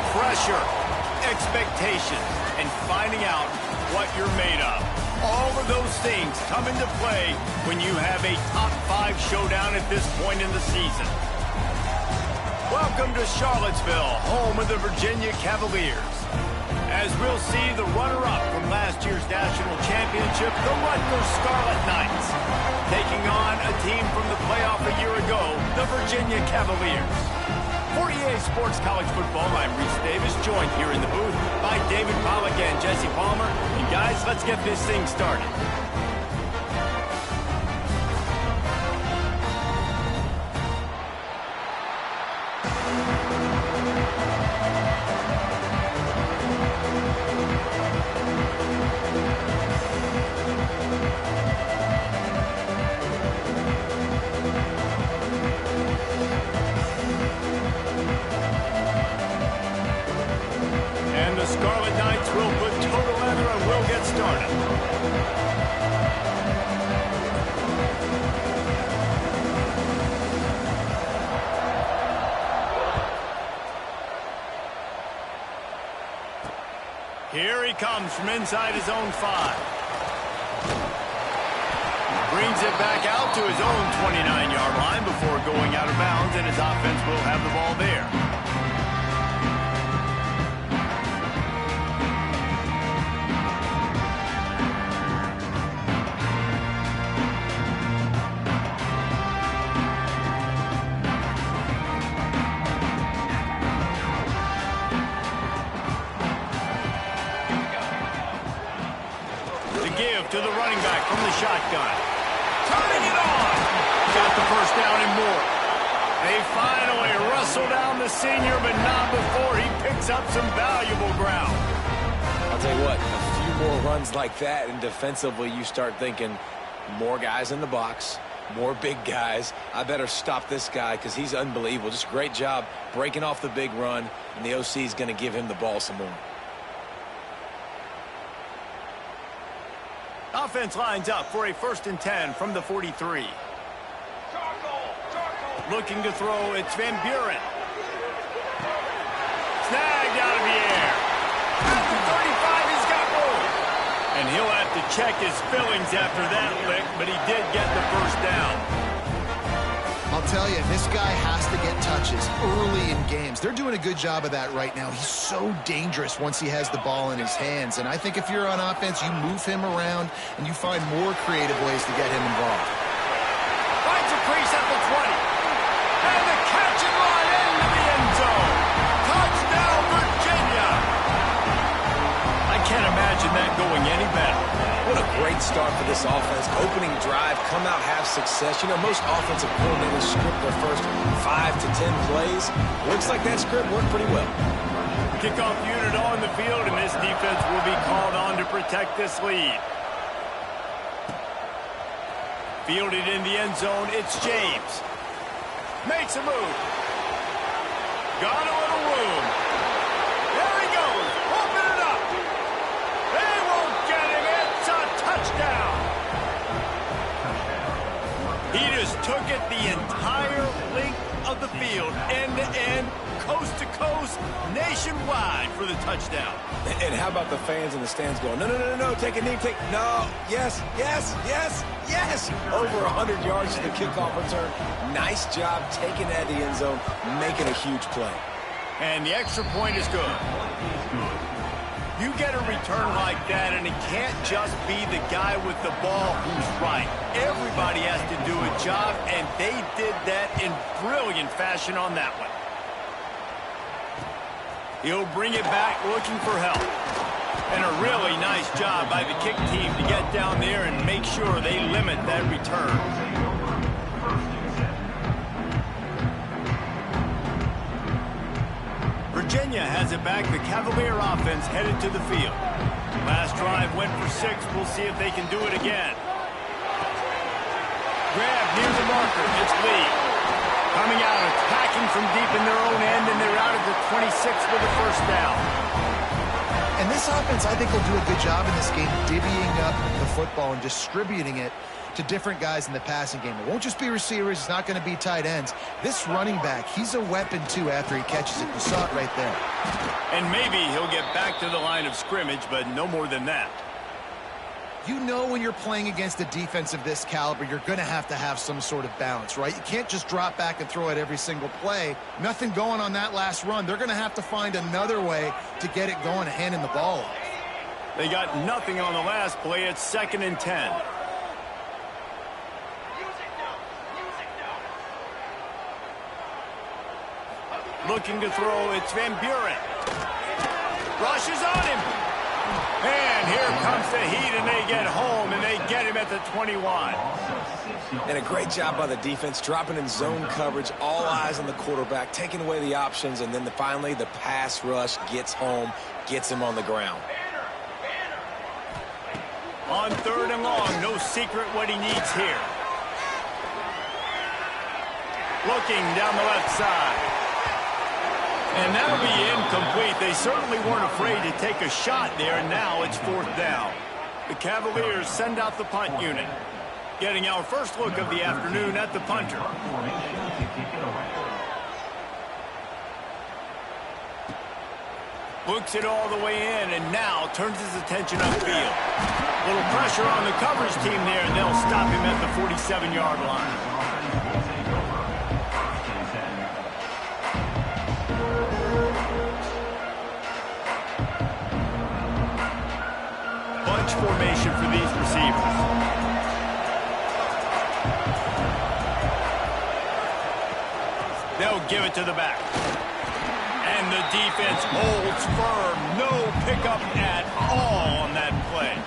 Pressure, expectations, and finding out what you're made of. All of those things come into play when you have a top 5 showdown at this point in the season. Welcome to Charlottesville, home of the Virginia Cavaliers. As we'll see the runner-up from last year's national championship, the Rutgers Scarlet Knights, taking on a team from the playoff a year ago, the Virginia Cavaliers. For EA Sports College Football, I'm Reese Davis, joined here in the booth by David Pollack and Jesse Palmer. And guys, let's get this thing started. Scarlet Knights will put total leather and we'll get started. Here he comes from inside his own 5. Brings it back out to his own 29-yard line before going out of bounds, and his offense will have the ball there. To the running back from the shotgun. Turning it on. Got the first down and more. They finally wrestle down the senior, but not before he picks up some valuable ground. I'll tell you what, a few more runs like that, and defensively you start thinking, more guys in the box, more big guys. I better stop this guy because he's unbelievable. Just a great job breaking off the big run, and the OC is going to give him the ball some more. Offense lines up for a 1st and 10 from the 43. Looking to throw, it's Van Buren. Snagged out of the air. At the 35, he's got room. And he'll have to check his fillings after that lick, but he did get the first down. I'll tell you, this guy has to get touches early in games. They're doing a good job of that right now. He's so dangerous once he has the ball in his hands. And I think if you're on offense, you move him around and you find more creative ways to get him involved. Finds a crease at the 20. And the catch and run into the end zone. Touchdown, Virginia. I can't imagine that going any better. What a great start for this offense. Opening drive, come out, have success. You know, most offensive coordinators script their first 5 to 10 plays. Looks like that script worked pretty well. Kickoff unit on the field, and this defense will be called on to protect this lead. Fielded in the end zone, it's James. Makes a move. Got a little room. There he goes. Open it up. They won't get him. It's a touchdown. He just took it the entire length of the field, end to end, coast to coast, nationwide for the touchdown. And how about the fans in the stands going, no, no, no, no, take a knee, no, yes, yes, yes, yes. Over 100 yards to the kickoff return. Nice job taking that to the end zone, making a huge play. And the extra point is good. You get a return like that, and it can't just be the guy with the ball who's right. Everybody has to do a job, and they did that in brilliant fashion on that one. He'll bring it back looking for help. And a really nice job by the kick team to get down there and make sure they limit that return. Virginia has it back. The Cavalier offense headed to the field. Last drive went for 6. We'll see if they can do it again. Grab near the marker. It's Lee. Coming out, attacking from deep in their own end, and they're out at the 26 with a first down. And this offense, I think, will do a good job in this game, divvying up the football and distributing it to different guys in the passing game. It won't just be receivers. It's not going to be tight ends. This running back, he's a weapon, too, after he catches it. You saw it right there. And maybe he'll get back to the line of scrimmage, but no more than that. You know when you're playing against a defense of this caliber, you're going to have some sort of balance, right? You can't just drop back and throw it every single play. Nothing going on that last run. They're going to have to find another way to get it going and handing the ball off. They got nothing on the last play. It's 2nd and 10. Looking to throw, it's Van Buren. Rushes on him. And here comes the heat, and they get home, and they get him at the 21. And a great job by the defense, dropping in zone coverage, all eyes on the quarterback, taking away the options, and then finally the pass rush gets home, gets him on the ground. On 3rd and long, no secret what he needs here. Looking down the left side. And that'll be incomplete. They certainly weren't afraid to take a shot there, and now it's 4th down. The Cavaliers send out the punt unit. Getting our first look of the afternoon at the punter. Books it all the way in, and now turns his attention upfield. A little pressure on the coverage team there, and they'll stop him at the 47-yard line. Bunch formation for these receivers. They'll give it to the back. And the defense holds firm. No pickup at all on that play.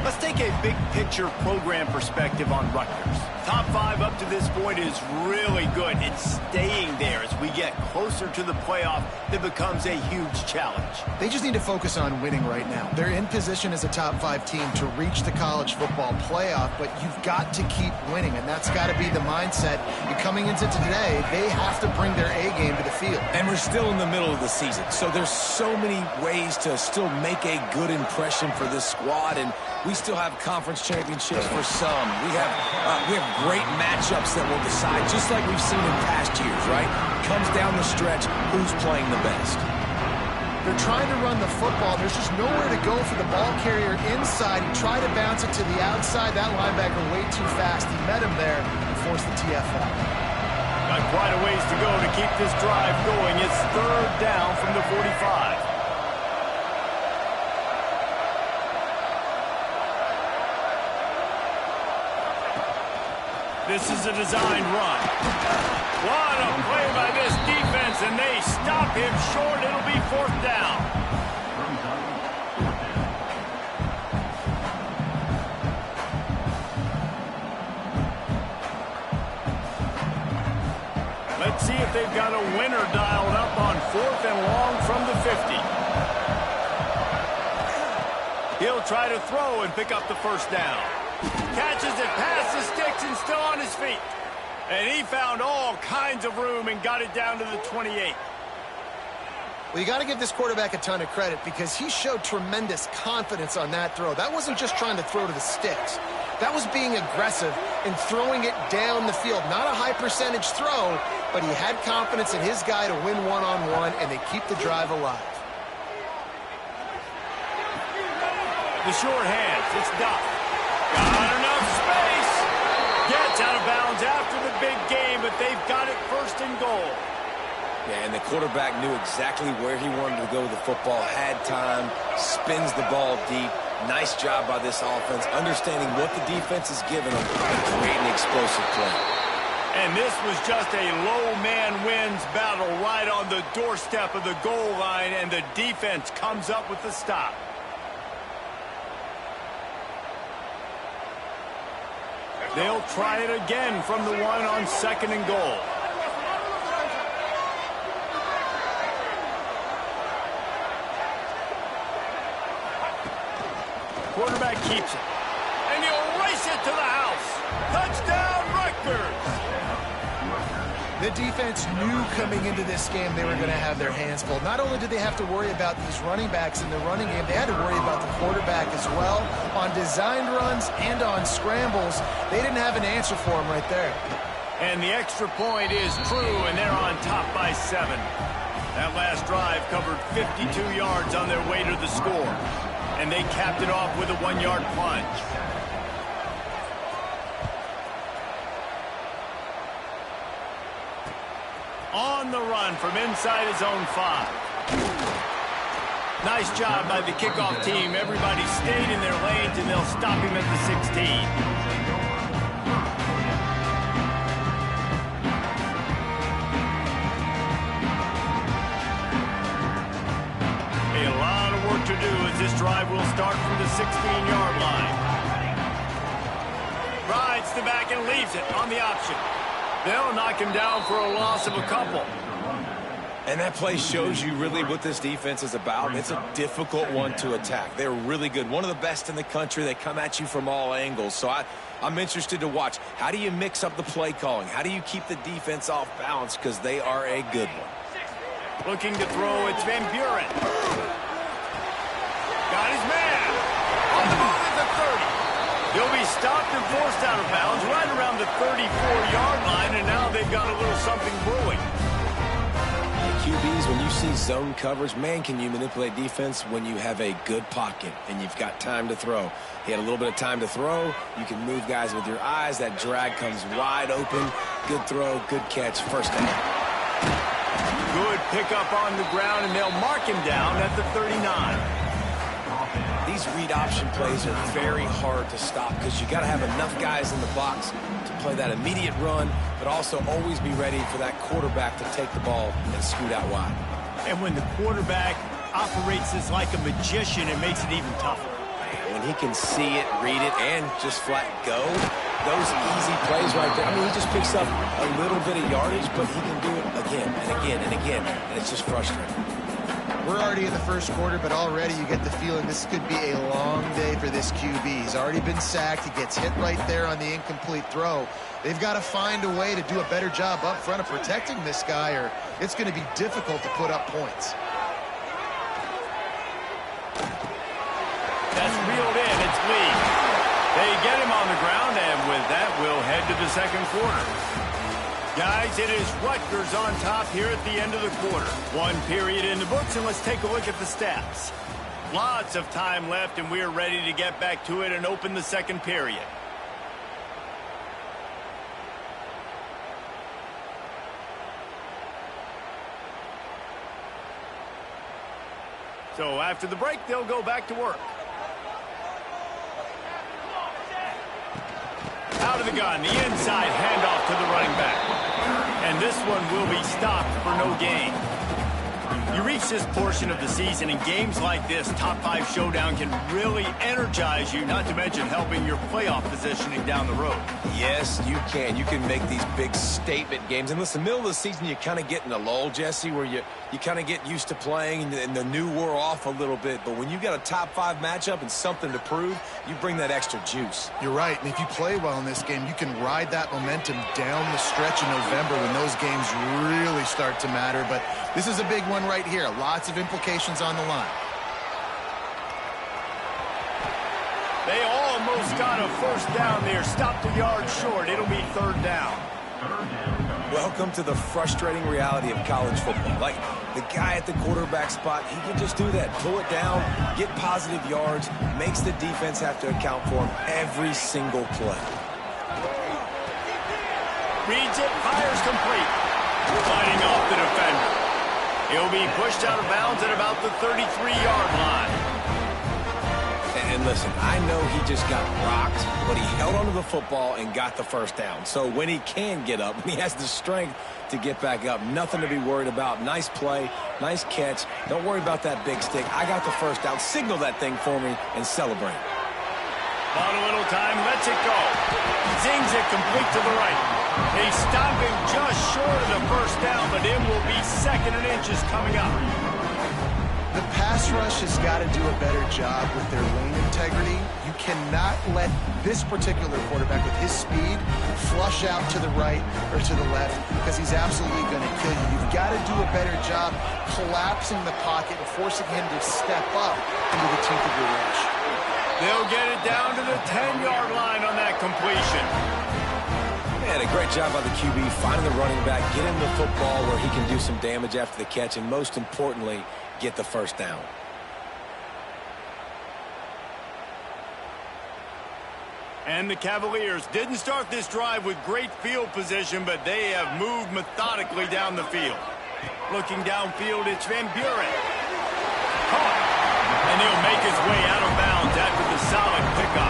Let's take a big picture program perspective on Rutgers. Top 5 up to this point is really good. It's staying there as we get closer to the playoff. That becomes a huge challenge. They just need to focus on winning right now. They're in position as a top 5 team to reach the college football playoff, but you've got to keep winning, and that's got to be the mindset. And coming into today, they have to bring their A game to the field. And we're still in the middle of the season, so there's so many ways to still make a good impression for this squad, and we still have conference championships for some. We have great matchups that will decide, just like we've seen in past years, right? Comes down the stretch, who's playing the best. They're trying to run the football. There's just nowhere to go for the ball carrier inside. He tried to bounce it to the outside. That linebacker way too fast. He met him there and forced the TFL. Got quite a ways to go to keep this drive going. It's 3rd down from the 45. This is a designed run. What a play by this defense, and they stop him short. It'll be 4th down. Let's see if they've got a winner dialed up on 4th and long from the 50. He'll try to throw and pick up the 1st down. Catches it past the sticks and still on his feet. And he found all kinds of room and got it down to the 28. Well, you got to give this quarterback a ton of credit because he showed tremendous confidence on that throw. That wasn't just trying to throw to the sticks. That was being aggressive and throwing it down the field. Not a high percentage throw, but he had confidence in his guy to win one-on-one, and they keep the drive alive. The short hands, it's Duff. Got enough space. Gets out of bounds after the big game, but they've got it 1st and goal. Yeah, and the quarterback knew exactly where he wanted to go with the football, had time, spins the ball deep. Nice job by this offense, understanding what the defense is giving them and creating explosive play. And this was just a low man wins battle right on the doorstep of the goal line, and the defense comes up with the stop. They'll try it again from the 1 on 2nd and goal. Quarterback keeps it. And he'll race it to the house. Touchdown, Rutgers. The defense knew coming into this game they were going to have their hands full. Not only did they have to worry about these running backs in the running game, they had to worry about the quarterback as well. On designed runs and on scrambles, they didn't have an answer for him right there. And the extra point is true, and they're on top by 7. That last drive covered 52 yards on their way to the score. And they capped it off with a 1-yard plunge. On the run from inside his own 5. Nice job by the kickoff team. Everybody stayed in their lanes, and they'll stop him at the 16. A lot of work to do as this drive will start from the 16-yard line. Rides the back and leaves it on the option. They'll knock him down for a loss of a couple. And that play shows you really what this defense is about. It's a difficult one to attack. They're really good. One of the best in the country. They come at you from all angles. So I'm interested to watch. How do you mix up the play calling? How do you keep the defense off balance? Because they are a good one. Looking to throw, it's Van Buren. Got his man. On the move at the 30. He'll be stopped and forced out of bounds right around the 34-yard line, and now they've got a little something brewing. QBs, when you see zone coverage, man, can you manipulate defense when you have a good pocket and you've got time to throw. He had a little bit of time to throw. You can move guys with your eyes. That drag comes wide open. Good throw, good catch, first down. Good pickup on the ground, and they'll mark him down at the 39. These read option plays are very hard to stop because you got to have enough guys in the box to play that immediate run, but also always be ready for that quarterback to take the ball and scoot out wide. And when the quarterback operates as like a magician, it makes it even tougher. When he can see it, read it, and just flat go, those easy plays right there. I mean, he just picks up a little bit of yardage, but he can do it again and again and again, and it's just frustrating. We're already in the first quarter, but already you get the feeling this could be a long day for this QB. He's already been sacked. He gets hit right there on the incomplete throw. They've got to find a way to do a better job up front of protecting this guy, or it's going to be difficult to put up points. That's reeled in. It's Lee. They get him on the ground, and with that, we'll head to the second quarter. Guys, it is Rutgers on top here at the end of the quarter. 1 period in the books, and let's take a look at the stats. Lots of time left, and we're ready to get back to it and open the second period. So after the break, they'll go back to work. Out of the gun, the inside handoff to the running back. And this one will be stopped for no gain. You reach this portion of the season, and games like this, top 5 showdown, can really energize you, not to mention helping your playoff positioning down the road. Yes, you can. You can make these big statement games. And listen, middle of the season, you kind of get in a lull, Jesse, where you kind of get used to playing and the new wore off a little bit. But when you got a top 5 matchup and something to prove, you bring that extra juice. You're right, and if you play well in this game, you can ride that momentum down the stretch in November when those games really start to matter. But this is a big one right here. Lots of implications on the line. They almost got a first down there. Stopped a yard short. It'll be 3rd down. Welcome to the frustrating reality of college football. Like, the guy at the quarterback spot, he can just do that. Pull it down, get positive yards, makes the defense have to account for him every single play. Reads it, fires complete. Fighting off the defender. He'll be pushed out of bounds at about the 33-yard line. And listen, I know he just got rocked, but he held onto the football and got the first down. So when he can get up, when he has the strength to get back up, nothing to be worried about. Nice play, nice catch. Don't worry about that big stick. I got the first down. Signal that thing for me and celebrate. Bought a little time, lets it go. Zings it complete to the right. They stop him just short of the first down, but it will be 2nd and inches coming up. The pass rush has got to do a better job with their lane integrity. You cannot let this particular quarterback with his speed flush out to the right or to the left because he's absolutely going to kill you. You've got to do a better job collapsing the pocket and forcing him to step up into the teeth of your rush. They'll get it down to the 10-yard line on that completion. Man, a great job by the QB finding the running back, get him the football where he can do some damage after the catch, and most importantly, get the first down. And the Cavaliers didn't start this drive with great field position, but they have moved methodically down the field. Looking downfield, it's Van Buren. Caught. And he'll make his way out of bounds after the solid pickup.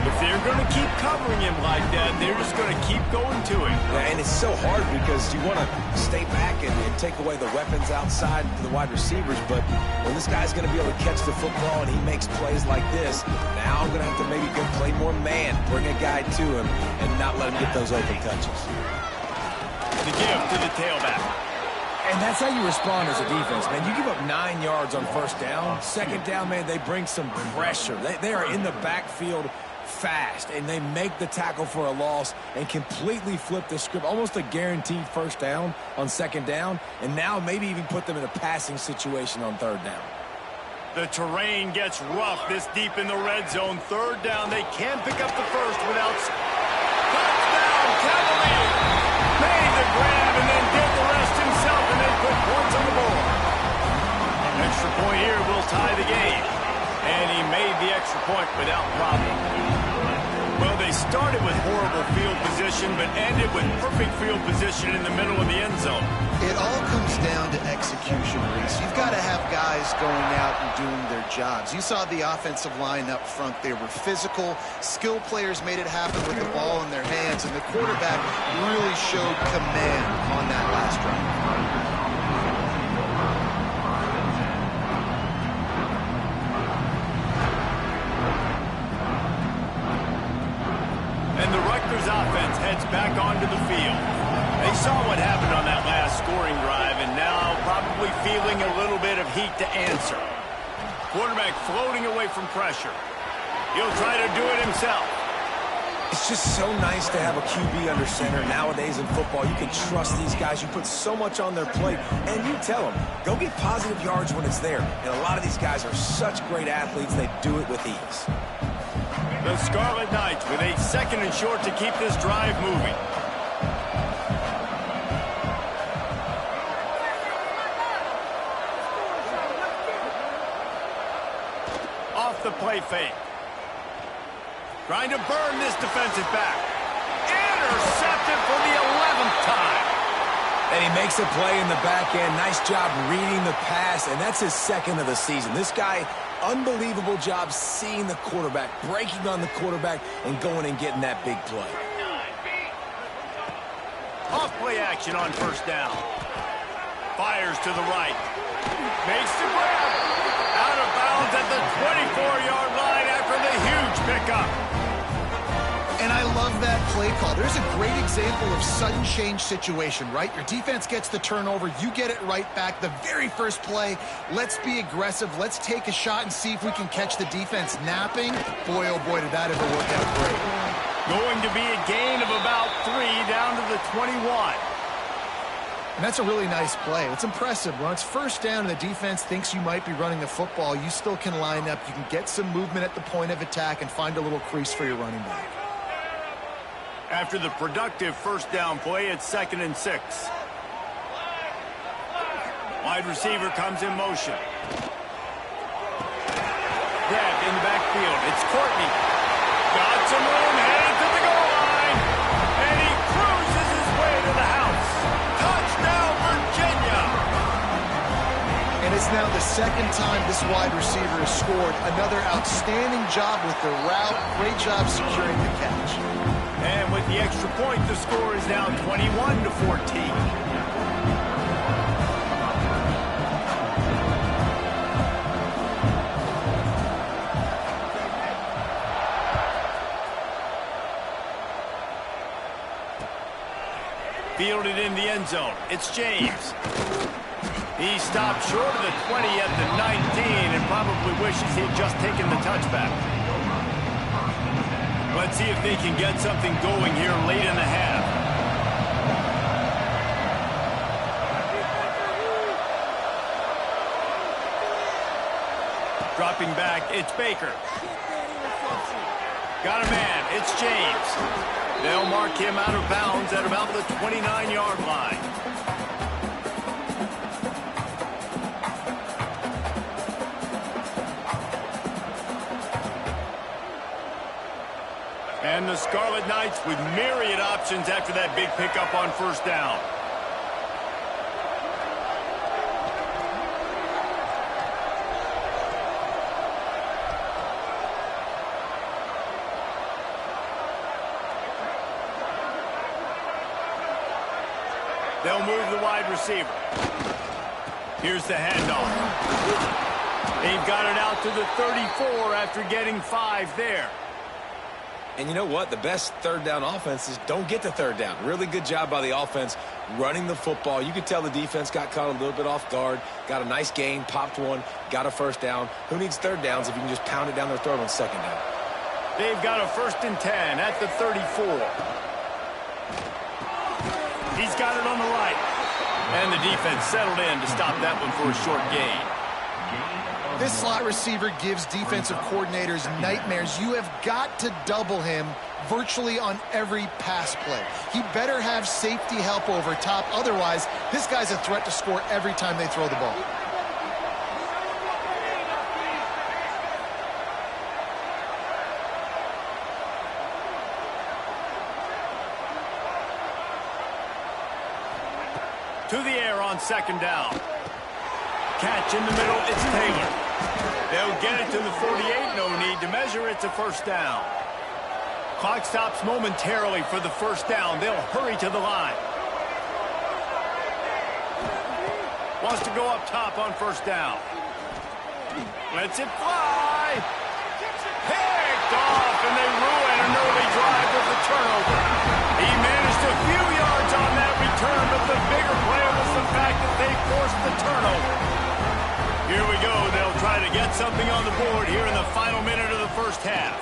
If they're going to keep covering him like that, they're just going to keep going to him. Yeah, and it's so hard because you want to stay back and take away the weapons outside to the wide receivers, but when this guy's going to be able to catch the football and he makes plays like this, now I'm going to have to maybe go play more man, bring a guy to him, and not let him get those open touches. The give to the tailback. And that's how you respond as a defense, man. You give up 9 yards on first down. Second down, man, they bring some pressure. They are in the backfield fast, and they make the tackle for a loss and completely flip the script. Almost a guaranteed first down on second down, and now maybe even put them in a passing situation on third down. The terrain gets rough this deep in the red zone. Third down, they can pick up the first without... Touchdown, Cavaliers! Made the grab and then did the rest himself, and they put points on the board. Extra point here will tie the game. And he made the extra point without problem. Well, they started with horrible field position, but ended with perfect field position in the middle of the end zone. It all comes down to execution, Reese. You've got to have guys going out and doing their jobs. You saw the offensive line up front. They were physical. Skill players made it happen with the ball in their hands, and the quarterback really showed command on that last drive. Offense heads back onto the field. They saw what happened on that last scoring drive and now probably feeling a little bit of heat to answer. Quarterback floating away from pressure. He'll try to do it himself. It's just so nice to have a QB under center nowadays in football. You can trust these guys. You put so much on their plate, and you tell them, go get positive yards when it's there. And a lot of these guys are such great athletes, they do it with ease. The Scarlet Knights with a second and short to keep this drive moving. Off the play fake. Trying to burn this defensive back. Intercepted for the 11th time. And he makes a play in the back end. Nice job reading the pass, and that's his second of the season. This guy, unbelievable job seeing the quarterback, breaking on the quarterback, and going and getting that big play. Off play action on first down. Fires to the right. Makes the grab. Out of bounds at the 24-yard line after the huge pickup. And I love that play call. There's a great example of sudden change situation, right? Your defense gets the turnover. You get it right back. The very first play, let's be aggressive. Let's take a shot and see if we can catch the defense napping. Boy, oh boy, did that ever work out great. Going to be a gain of about 3 down to the 21. And that's a really nice play. It's impressive. When it's first down and the defense thinks you might be running the football, you still can line up. You can get some movement at the point of attack and find a little crease for your running back. After the productive first down play, it's 2nd and 6. Wide receiver comes in motion. Grab in the backfield. It's Courtney. Got some room, headed to the goal line. And he cruises his way to the house. Touchdown, Virginia. And it's now the second time this wide receiver has scored. Another outstanding job with the route. Great job securing the catch. And with the extra point, the score is now 21-14. Fielded in the end zone. It's James. He stopped short of the 20 at the 19 and probably wishes he had just taken the touchback. Let's see if they can get something going here late in the half. Dropping back, it's Baker. Got a man, it's James. They'll mark him out of bounds at about the 29-yard line. And the Scarlet Knights with myriad options after that big pickup on first down. They'll move the wide receiver. Here's the handoff. They've got it out to the 34 after getting 5 there. And you know what? The best third down offenses don't get to third down. Really good job by the offense running the football. You could tell the defense got caught a little bit off guard, got a nice gain, popped one, got a first down. Who needs third downs if you can just pound it down their throat on second down? They've got a 1st and 10 at the 34. He's got it on the right. And the defense settled in to stop that one for a short gain. This slot receiver gives defensive coordinators nightmares. You have got to double him virtually on every pass play. He better have safety help over top. Otherwise, this guy's a threat to score every time they throw the ball. To the air on second down. Catch in the middle, it's Taylor. They'll get it to the 48, no need to measure, it's a first down. Clock stops momentarily for the first down. They'll hurry to the line. Wants to go up top on first down. Lets it fly. Picked off, and they ruin an early drive with the turnover. He managed a few yards on that return, but the bigger play was the fact that they forced the turnover. Here we go. They'll try to get something on the board here in the final minute of the first half.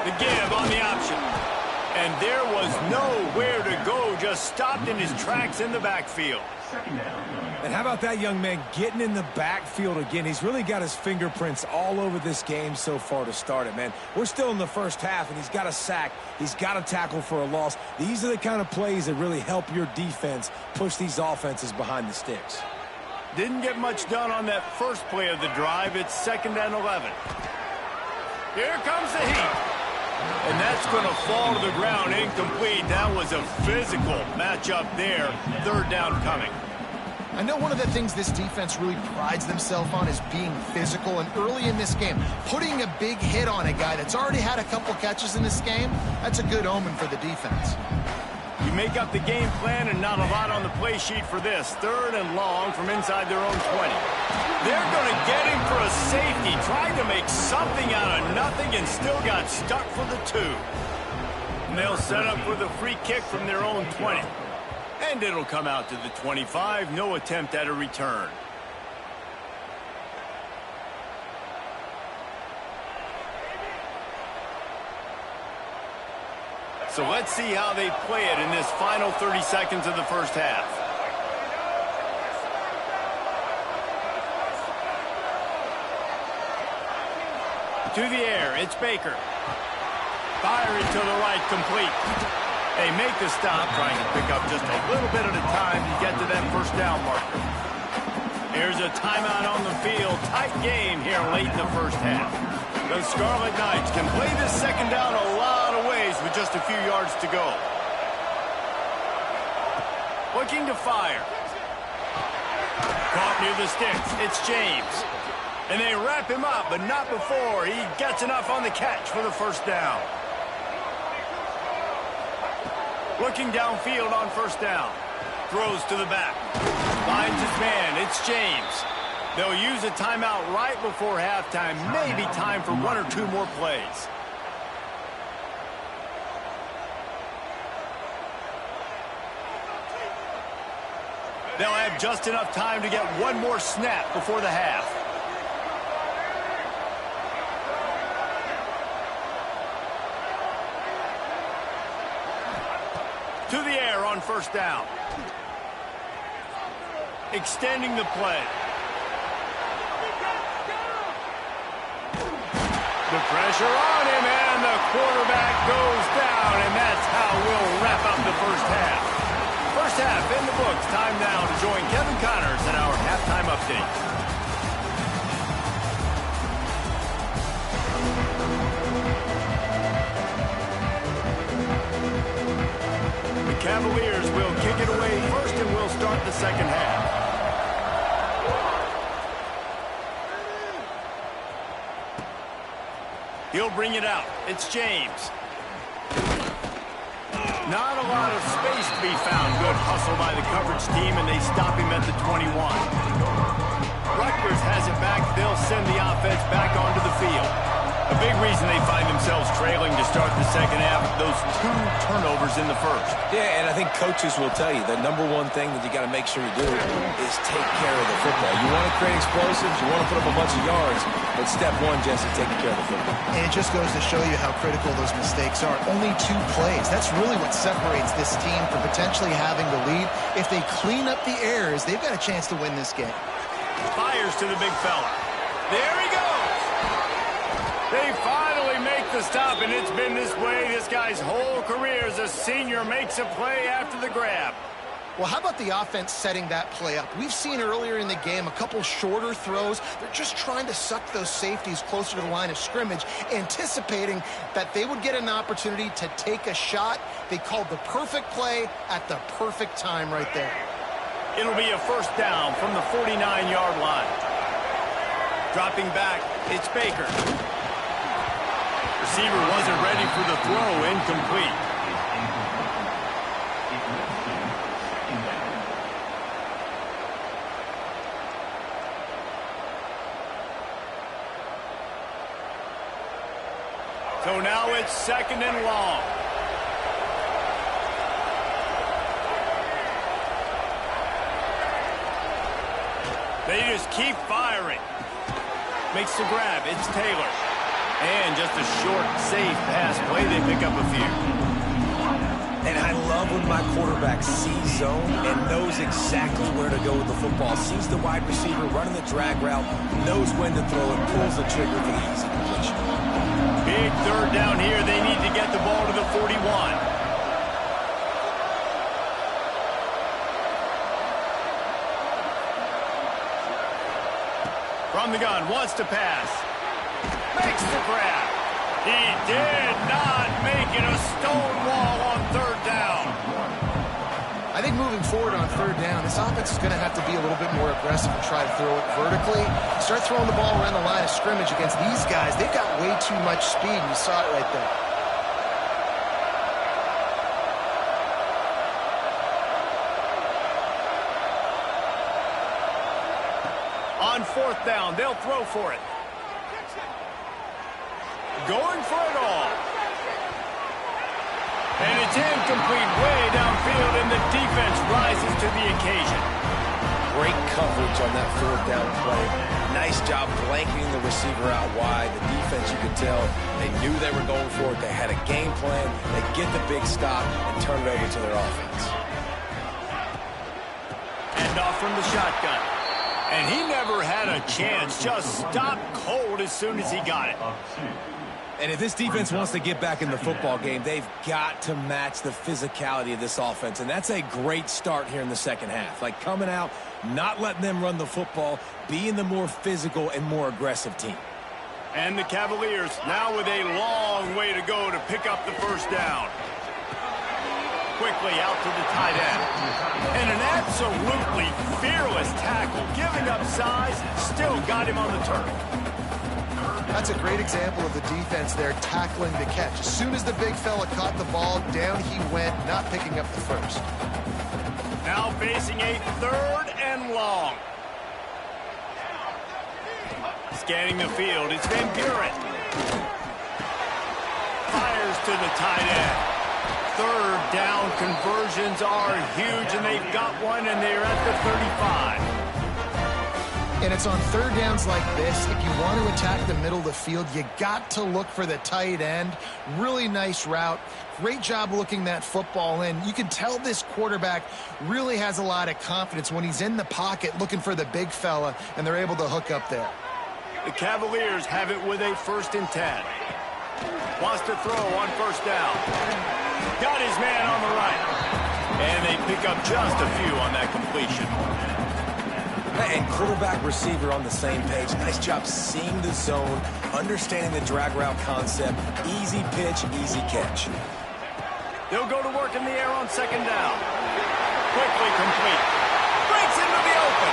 The give on the option. And there was nowhere to go, just stopped in his tracks in the backfield. And how about that young man getting in the backfield again? He's really got his fingerprints all over this game so far to start it, man. We're still in the first half, and he's got a sack. He's got a tackle for a loss. These are the kind of plays that really help your defense push these offenses behind the sticks. Didn't get much done on that first play of the drive. It's 2nd and 11. Here comes the heat. And that's going to fall to the ground incomplete. That was a physical matchup there. 3rd down coming. I know one of the things this defense really prides themselves on is being physical, and early in this game, putting a big hit on a guy that's already had a couple catches in this game, that's a good omen for the defense. You make up the game plan and not a lot on the play sheet for this. 3rd and long from inside their own 20. They're going to get him for a safety, trying to make something out of nothing and still got stuck for the 2. And they'll set up with a free kick from their own 20. And it'll come out to the 25. No attempt at a return. So let's see how they play it in this final 30 seconds of the first half. To the air, it's Baker. Firing to the right, complete. They make the stop, trying to pick up just a little bit at a time to get to that first down marker. Here's a timeout on the field. Tight game here late in the first half. The Scarlet Knights can play this second down a lot of ways with just a few yards to go. Looking to fire. Caught near the sticks. It's James. And they wrap him up, but not before he gets enough on the catch for the first down. Looking downfield on first down. Throws to the back. Finds his man. It's James. They'll use a timeout right before halftime. Maybe time for 1 or 2 more plays. They'll have just enough time to get one more snap before the half. To the air on first down. Extending the play. The pressure on him, and the quarterback goes down, and that's how we'll wrap up the first half. First half in the books. Time now to join Kevin Connors in our halftime update. The Cavaliers will kick it away first, and we'll start the second half. He'll bring it out. It's James. Not a lot of space to be found. Good hustle by the coverage team, and they stop him at the 21. Rutgers has it back. They'll send the offense back onto the field. A big reason they find themselves trailing to start the second half, those 2 turnovers in the first. Yeah, and I think coaches will tell you the number one thing that you got to make sure you do is take care of the football. You want to create explosives, you want to put up a bunch of yards, but step one, Jesse, taking care of the football. And it just goes to show you how critical those mistakes are. Only 2 plays. That's really what separates this team from potentially having the lead. If they clean up the errors, they've got a chance to win this game. Fires to the big fella. There he goes. They finally make the stop, and it's been this way this guy's whole career as a senior. Makes a play after the grab. Well, how about the offense setting that play up? We've seen earlier in the game a couple shorter throws. They're just trying to suck those safeties closer to the line of scrimmage, anticipating that they would get an opportunity to take a shot. They called the perfect play at the perfect time right there. It'll be a first down from the 49-yard line. Dropping back, it's Baker. Receiver wasn't ready for the throw, incomplete. So now it's second and long. They just keep firing. Makes the grab. It's Taylor. And just a short, safe pass play. They pick up a few. And I love when my quarterback sees zone and knows exactly where to go with the football. Sees the wide receiver running the drag route, knows when to throw it, pulls the trigger for the easy completion. Big third down here. They need to get the ball to the 41. From the gun, wants to pass. Makes the grab. He did not make it a stone wall on third down. I think moving forward on third down, this offense is going to have to be a little bit more aggressive and try to throw it vertically. Start throwing the ball around the line of scrimmage against these guys. They've got way too much speed, and you saw it right there. On fourth down, they'll throw for it. Going for it all. And it's incomplete way downfield, and the defense rises to the occasion. Great coverage on that fourth down play. Nice job blanketing the receiver out wide. The defense, you could tell, they knew they were going for it. They had a game plan. They get the big stop and turn it over to their offense. And off from the shotgun. And he never had a chance. Just stopped cold as soon as he got it. And if this defense wants to get back in the football game, they've got to match the physicality of this offense. And that's a great start here in the second half. Like coming out, not letting them run the football, being the more physical and more aggressive team. And the Cavaliers now with a long way to go to pick up the first down. Quickly out to the tight end. And an absolutely fearless tackle, giving up size, still got him on the turf. That's a great example of the defense there tackling the catch. As soon as the big fella caught the ball, down he went, not picking up the first. Now facing a third and long. Scanning the field, it's Van Buren. Fires to the tight end. Third down conversions are huge, and they've got one, and they're at the 35. And it's on third downs like this. If you want to attack the middle of the field, you got to look for the tight end. Really nice route. Great job looking that football in. You can tell this quarterback really has a lot of confidence when he's in the pocket looking for the big fella, and they're able to hook up there. The Cavaliers have it with a 1st and 10. Wants to throw on 1st down. Got his man on the right. And they pick up just a few on that completion. And quarterback, receiver on the same page. Nice job seeing the zone, understanding the drag route concept. Easy pitch, easy catch. They'll go to work in the air on 2nd down. Quickly complete. Breaks into the open.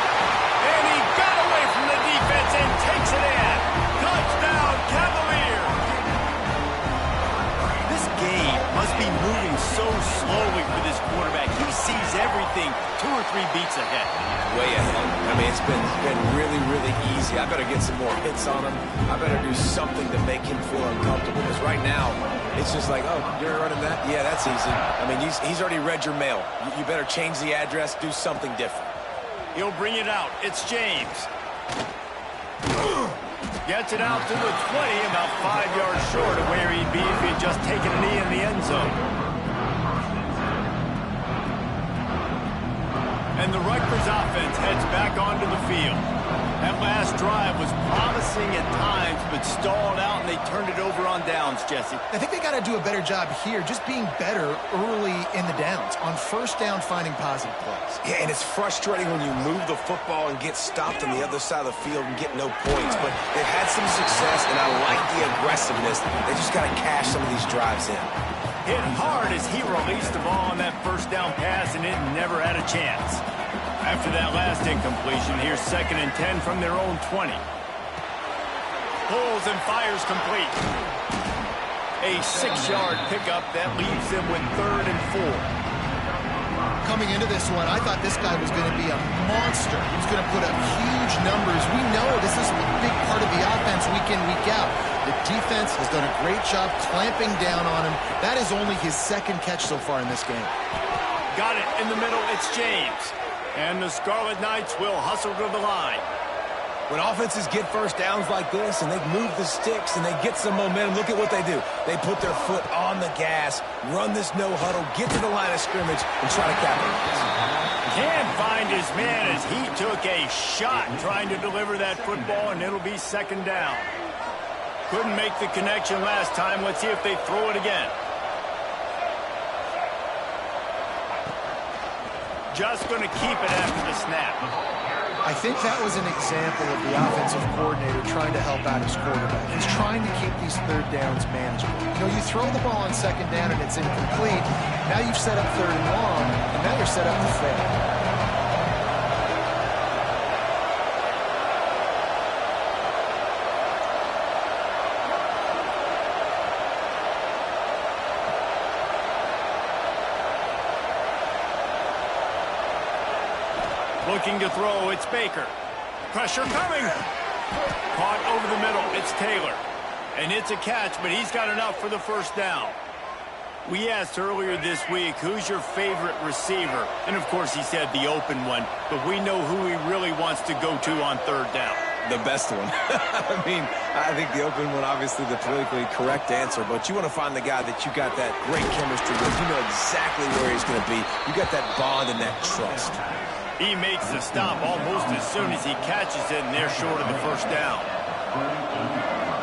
And he got away from the defense and takes it in. Touchdown, Cavaliers. This game must be moving so slowly for this quarterback. He sees everything 2 or 3 beats ahead. Way ahead. I mean, it's been really, really easy. I better get some more hits on him. I better do something to make him feel uncomfortable. Because right now, it's just like, oh, you're running that? Yeah, that's easy. I mean, he's already read your mail. You better change the address, do something different. He'll bring it out. It's James. Gets it out to the 20, about 5 yards short of where he'd be if he'd just taken a knee in the end zone. And the Rutgers offense heads back onto the field. That last drive was promising at times, but stalled out, and they turned it over on downs, Jesse. I think they got to do a better job here, just being better early in the downs. On 1st down, finding positive plays. Yeah, and it's frustrating when you move the football and get stopped on the other side of the field and get no points. But they've had some success, and I like the aggressiveness. They just got to cash some of these drives in. Hit hard as he released the ball on that 1st down pass, and it never had a chance. After that last incompletion, here's 2nd and 10 from their own 20. Pulls and fires complete. A 6-yard pickup that leaves them with 3rd and 4. Coming into this one, I thought this guy was going to be a monster. He was going to put up huge numbers. We know this is a big part of the offense week in, week out. The defense has done a great job clamping down on him. That is only his 2nd catch so far in this game. Got it in the middle. It's James. And the Scarlet Knights will hustle to the line. When offenses get 1st downs like this and they move the sticks and they get some momentum, look at what they do. They put their foot on the gas, run this no huddle, get to the line of scrimmage, and try to capitalize. Can't find his man as he took a shot trying to deliver that football, and it'll be 2nd down. Couldn't make the connection last time. Let's see if they throw it again. Just going to keep it after the snap. I think that was an example of the offensive coordinator trying to help out his quarterback. He's trying to keep these 3rd downs manageable. You know, you throw the ball on 2nd down and it's incomplete. Now you've set up 3rd and long, and now you're set up to fail. Looking to throw, it's Baker. Pressure coming. Caught over the middle, it's Taylor. And it's a catch, but he's got enough for the 1st down. We asked earlier this week, who's your favorite receiver? And of course he said the open one, but we know who he really wants to go to on 3rd down. The best one. I mean, I think the open one, obviously the politically correct answer, but you want to find the guy that you got that great chemistry with. You know exactly where he's going to be. You got that bond and that trust. He makes the stop almost as soon as he catches it, and they're short of the 1st down.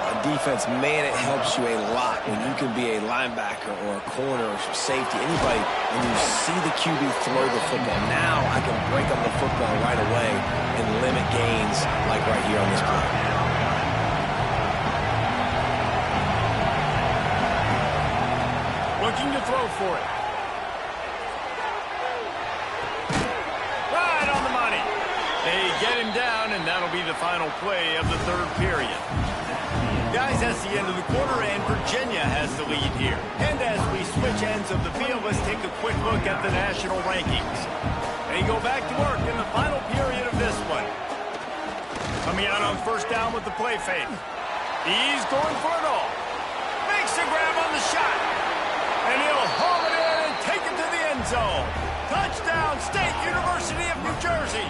On defense, man, it helps you a lot when you can be a linebacker or a corner or safety, anybody, and you see the QB throw the football. Now I can break up the football right away and limit gains like right here on this play. Looking to throw for it. They get him down, and that'll be the final play of the 3rd period. Guys, that's the end of the quarter, and Virginia has the lead here. And as we switch ends of the field, let's take a quick look at the national rankings. They go back to work in the final period of this one. Coming out on 1st down with the play fake. He's going for it all. Makes a grab on the shot. And he'll haul end zone. Touchdown, State University of New Jersey.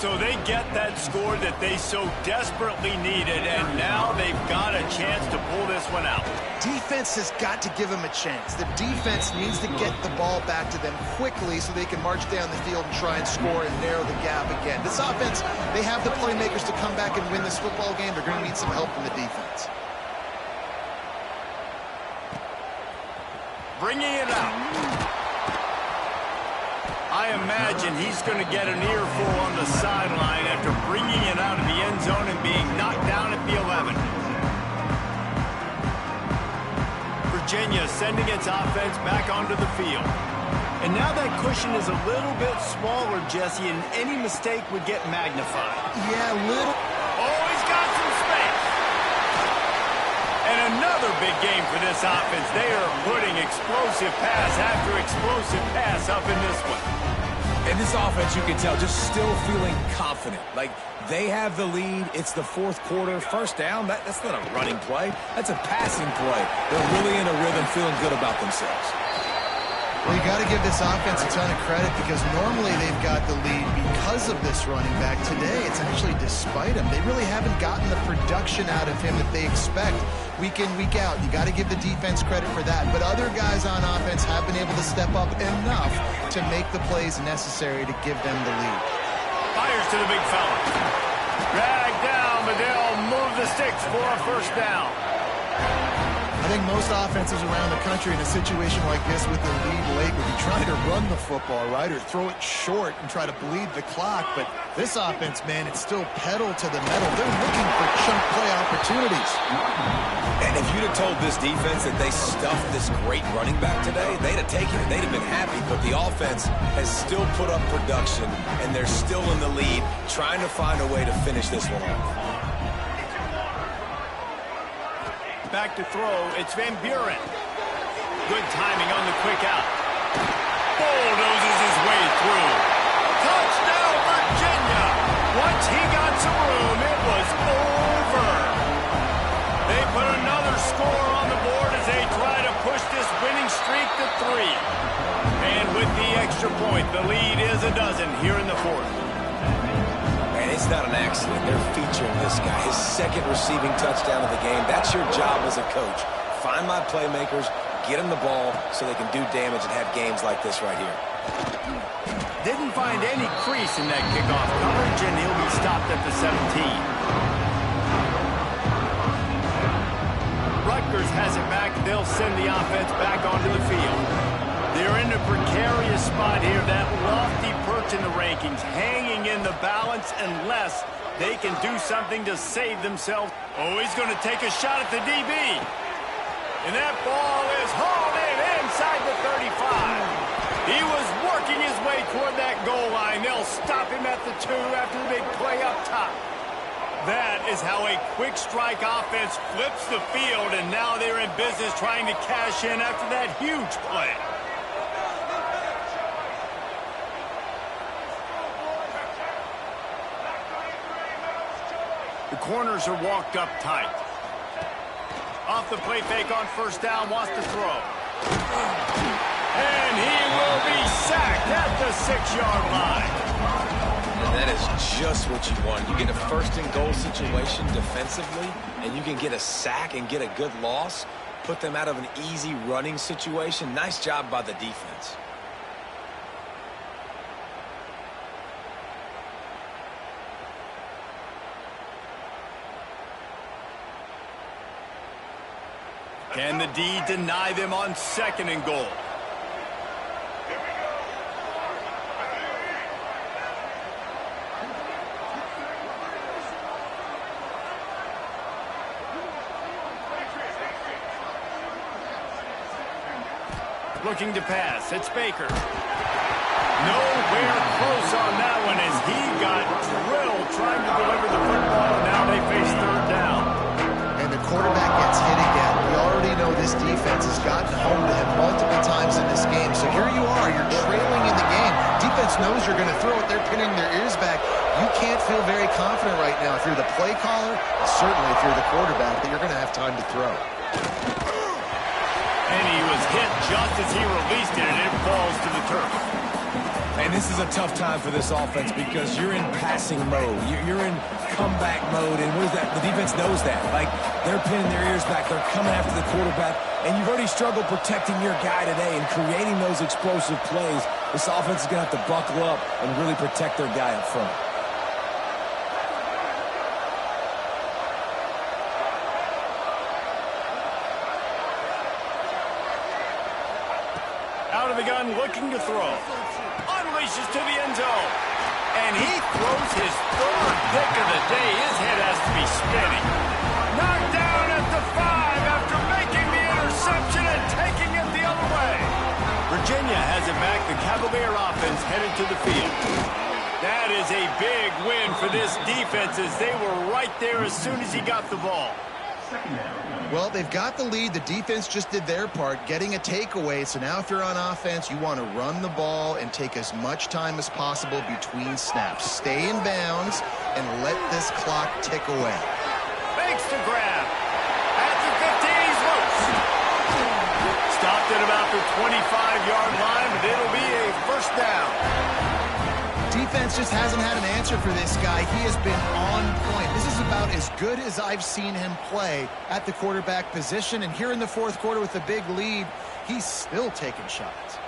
So they get that score that they so desperately needed, and now they've got a chance to pull this one out. Defense has got to give them a chance. The defense needs to get the ball back to them quickly so they can march down the field and try and score and narrow the gap again. This offense, they have the playmakers to come back and win this football game. They're going to need some help from the defense. Bringing it out. I imagine he's going to get an earful on the sideline after bringing it out of the end zone and being knocked down at the 11. Virginia sending its offense back onto the field. And now that cushion is a little bit smaller, Jesse, and any mistake would get magnified. Yeah, a little. Oh, he's got some space. And another big game for this offense. They are putting explosive pass after explosive pass up in this one. And this offense, you can tell, just still feeling confident. Like, they have the lead. It's the fourth quarter. First down, that's not a running play. That's a passing play. They're really in a rhythm, feeling good about themselves. Well, you got to give this offense a ton of credit because normally they've got the lead because of this running back. Today, it's actually despite him. They really haven't gotten the production out of him that they expect week in, week out. You got to give the defense credit for that. But other guys on offense have been able to step up enough to make the plays necessary to give them the lead. Fires to the big fella. Dragged down, but they'll move the sticks for a first down. I think most offenses around the country in a situation like this with the lead late would be trying to run the football, right, or throw it short and try to bleed the clock. But this offense, man, it's still pedal to the metal. They're looking for chunk play opportunities. And if you'd have told this defense that they stuffed this great running back today, they'd have taken it. They'd have been happy. But the offense has still put up production, and they're still in the lead, trying to find a way to finish this one off. Back to throw, it's Van Buren. Good timing on the quick out. Bulldozes his way through. Touchdown, Virginia! Once he got some room, it was over. They put another score on the board as they try to push this winning streak to 3. And with the extra point, the lead is a dozen here in the fourth. And it's not an accident. They're featuring this guy. His second receiving touchdown of the game. That's your job as a coach. Find my playmakers, get them the ball so they can do damage and have games like this right here. Didn't find any crease in that kickoff coverage, and he'll be stopped at the 17. Rutgers has it back. They'll send the offense back onto the field. They're in a precarious spot here, that lofty perch in the rankings, hanging in the balance unless they can do something to save themselves. Oh, he's going to take a shot at the DB. And that ball is hauled in inside the 35. He was working his way toward that goal line. They'll stop him at the 2 after the big play up top. That is how a quick strike offense flips the field, and now they're in business trying to cash in after that huge play. The corners are walked up tight. Off the play fake on first down, wants to throw. And he will be sacked at the 6-yard line. And that is just what you want. You get a first and goal situation defensively, and you can get a sack and get a good loss, put them out of an easy running situation. Nice job by the defense. Can the D deny them on second and goal? Looking to pass. It's Baker. Nowhere close on that one as he got drilled trying to deliver the football. Now they face third down. And the quarterback gets hit again. We already know this defense has gotten home to him multiple times in this game. So here you are. You're trailing in the game. Defense knows you're going to throw it. They're pinning their ears back. You can't feel very confident right now if you're the play caller, and certainly if you're the quarterback, that you're going to have time to throw. And he was hit just as he released it. turf. And this is a tough time for this offense because you're in passing mode. You're in comeback mode, and what is that? The defense knows that. Like, they're pinning their ears back. They're coming after the quarterback, and you've already struggled protecting your guy today and creating those explosive plays. This offense is going to have to buckle up and really protect their guy up front. Out of the gun, looking to throw. Unleashes to the end zone. And he throws his third pick of the day. His head has to be spinning. Knocked down at the 5 after making the interception and taking it the other way. Virginia has it back. The Cavalier offense headed to the field. That is a big win for this defense as they were right there as soon as he got the ball. Well, they've got the lead. The defense just did their part, getting a takeaway. So now if you're on offense, you want to run the ball and take as much time as possible between snaps. Stay in bounds and let this clock tick away. Fakes to grab. At the 15, he's loose. Stopped at about the 25-yard line, but it'll be a first down. Defense just hasn't had an answer for this guy. He has been on point. This is about as good as I've seen him play at the quarterback position. And here in the fourth quarter with a big lead, he's still taking shots.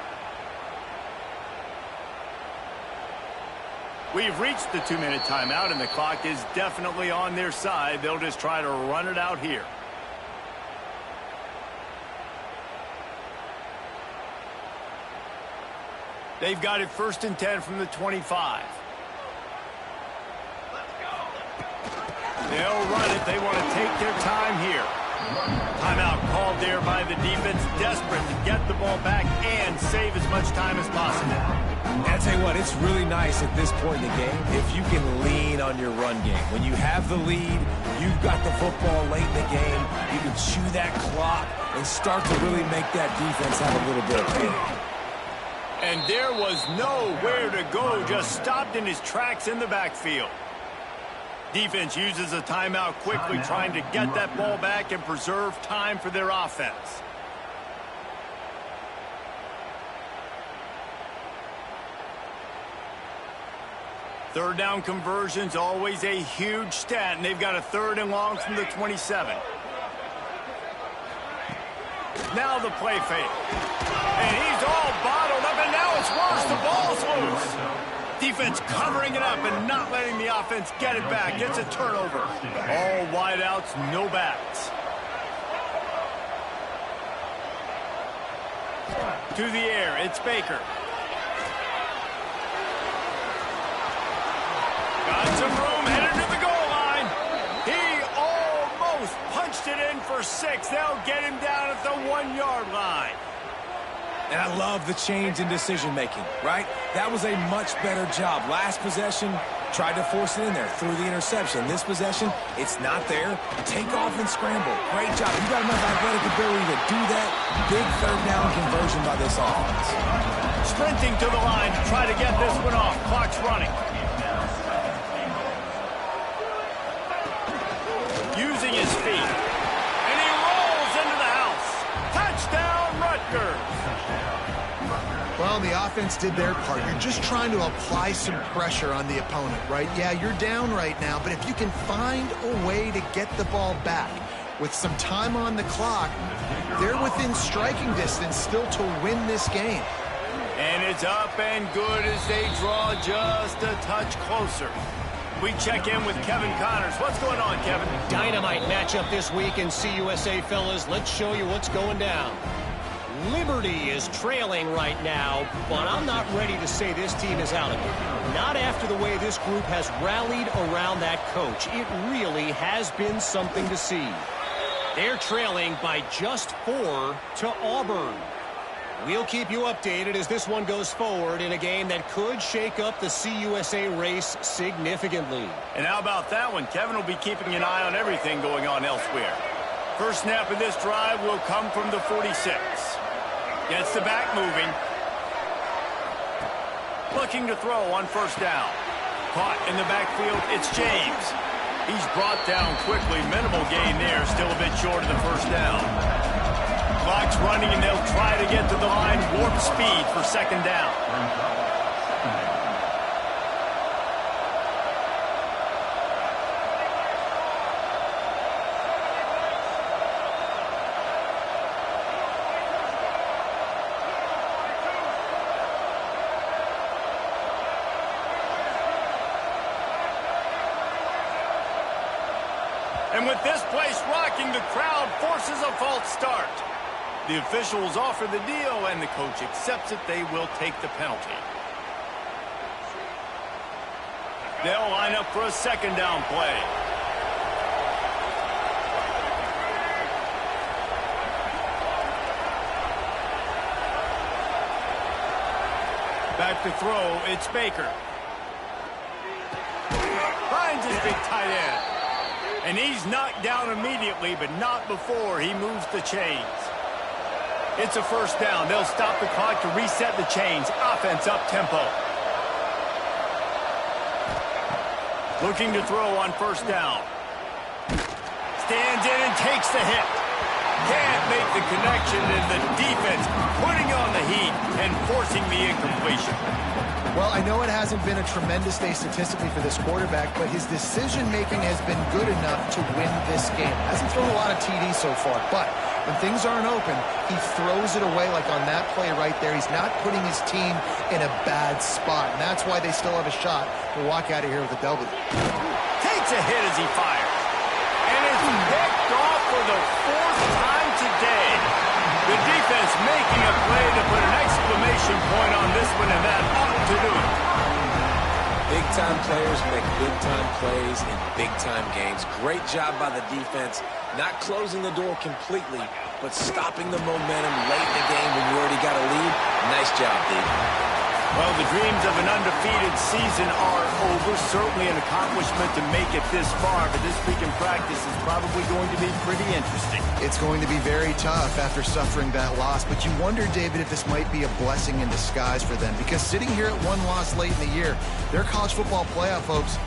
We've reached the 2-minute timeout, and the clock is definitely on their side. They'll just try to run it out here. They've got it 1st and 10 from the 25. They'll run it. They want to take their time here. Timeout called there by the defense, desperate to get the ball back and save as much time as possible. And I'll tell you what, it's really nice at this point in the game if you can lean on your run game. When you have the lead, you've got the football late in the game, you can chew that clock and start to really make that defense have a little bit of panic. And there was nowhere to go, just stopped in his tracks in the backfield. Defense uses a timeout quickly, trying to get that ball back and preserve time for their offense. Third down conversions, always a huge stat, and they've got a 3rd and long from the 27. Now the play fake. And he's all bottled up, and now it's worse. The ball's loose. Defense covering it up and not letting the offense get it back. Gets a turnover. All wideouts, no backs. To the air, it's Baker. Got some room, headed to the goal line. He almost punched it in for 6. They'll get him down at the 1-yard line. And I love the change in decision-making, right? That was a much better job. Last possession, tried to force it in there, threw the interception. This possession, it's not there. Take off and scramble. Great job. You got enough athletic ability to do that. Big 3rd down conversion by this offense. Sprinting to the line to try to get this one off. Clock's running. Using his feet. And he rolls into the house. Touchdown, Rutgers. Well, the offense did their part. You're just trying to apply some pressure on the opponent, right? Yeah, you're down right now, but if you can find a way to get the ball back with some time on the clock, they're within striking distance still to win this game. And it's up and good as they draw just a touch closer. We check in with Kevin Connors. What's going on, Kevin? Dynamite matchup this week in CUSA, fellas. Let's show you what's going down. Liberty is trailing right now, but I'm not ready to say this team is out of it. Not after the way this group has rallied around that coach. It really has been something to see. They're trailing by just 4 to Auburn. We'll keep you updated as this one goes forward in a game that could shake up the CUSA race significantly. And how about that one? Kevin will be keeping an eye on everything going on elsewhere. First snap of this drive will come from the 46. Gets the back moving. Looking to throw on 1st down. Caught in the backfield, it's James. He's brought down quickly. Minimal gain there, still a bit short of the 1st down. Clock's running. running, and they'll try to get to the line, warp speed for second down. And with this place rocking, the crowd forces a false start. The officials offer the deal, and the coach accepts it. They will take the penalty. They'll line up for a second down play. Back to throw, it's Baker. Finds his big tight end. And he's knocked down immediately, but not before he moves the chains. It's a first down. They'll stop the clock to reset the chains. Offense up-tempo. Looking to throw on first down. Stands in and takes the hit. Can't make the connection, and the defense putting on the heat and forcing the incompletion. Well, I know it hasn't been a tremendous day statistically for this quarterback, but his decision-making has been good enough to win this game. Hasn't thrown a lot of TDs so far, but when things aren't open, he throws it away like on that play right there. He's not putting his team in a bad spot, and that's why they still have a shot to walk out of here with a W. Takes a hit as he fires. And it's picked off for the fourth time today. The defense making a play to put an exclamation point on this one, and that ought to do it. Big-time players make big-time plays in big-time games. Great job by the defense, not closing the door completely, but stopping the momentum late in the game when you already got a lead. Nice job, D. Well, the dreams of an undefeated season are over. Certainly an accomplishment to make it this far, but this week in practice is probably going to be pretty interesting. It's going to be very tough after suffering that loss, but you wonder, David, if this might be a blessing in disguise for them, because sitting here at one loss late in the year, their college football playoff hopes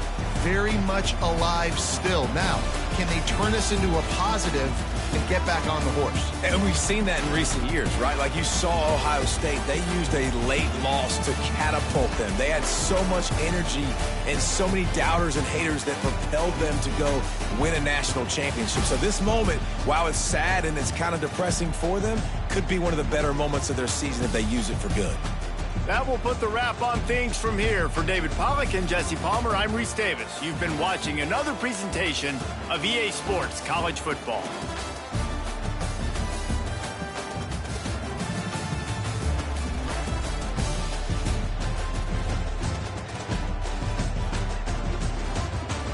very much alive still. Now, can they turn this into a positive and get back on the horse? And we've seen that in recent years, right? Like you saw Ohio State, they used a late loss to catapult them. They had so much energy and so many doubters and haters that propelled them to go win a national championship. So this moment, while it's sad and it's kind of depressing for them, could be one of the better moments of their season if they use it for good. That will put the wrap on things from here. For David Pollack and Jesse Palmer, I'm Reese Davis. You've been watching another presentation of EA Sports College Football.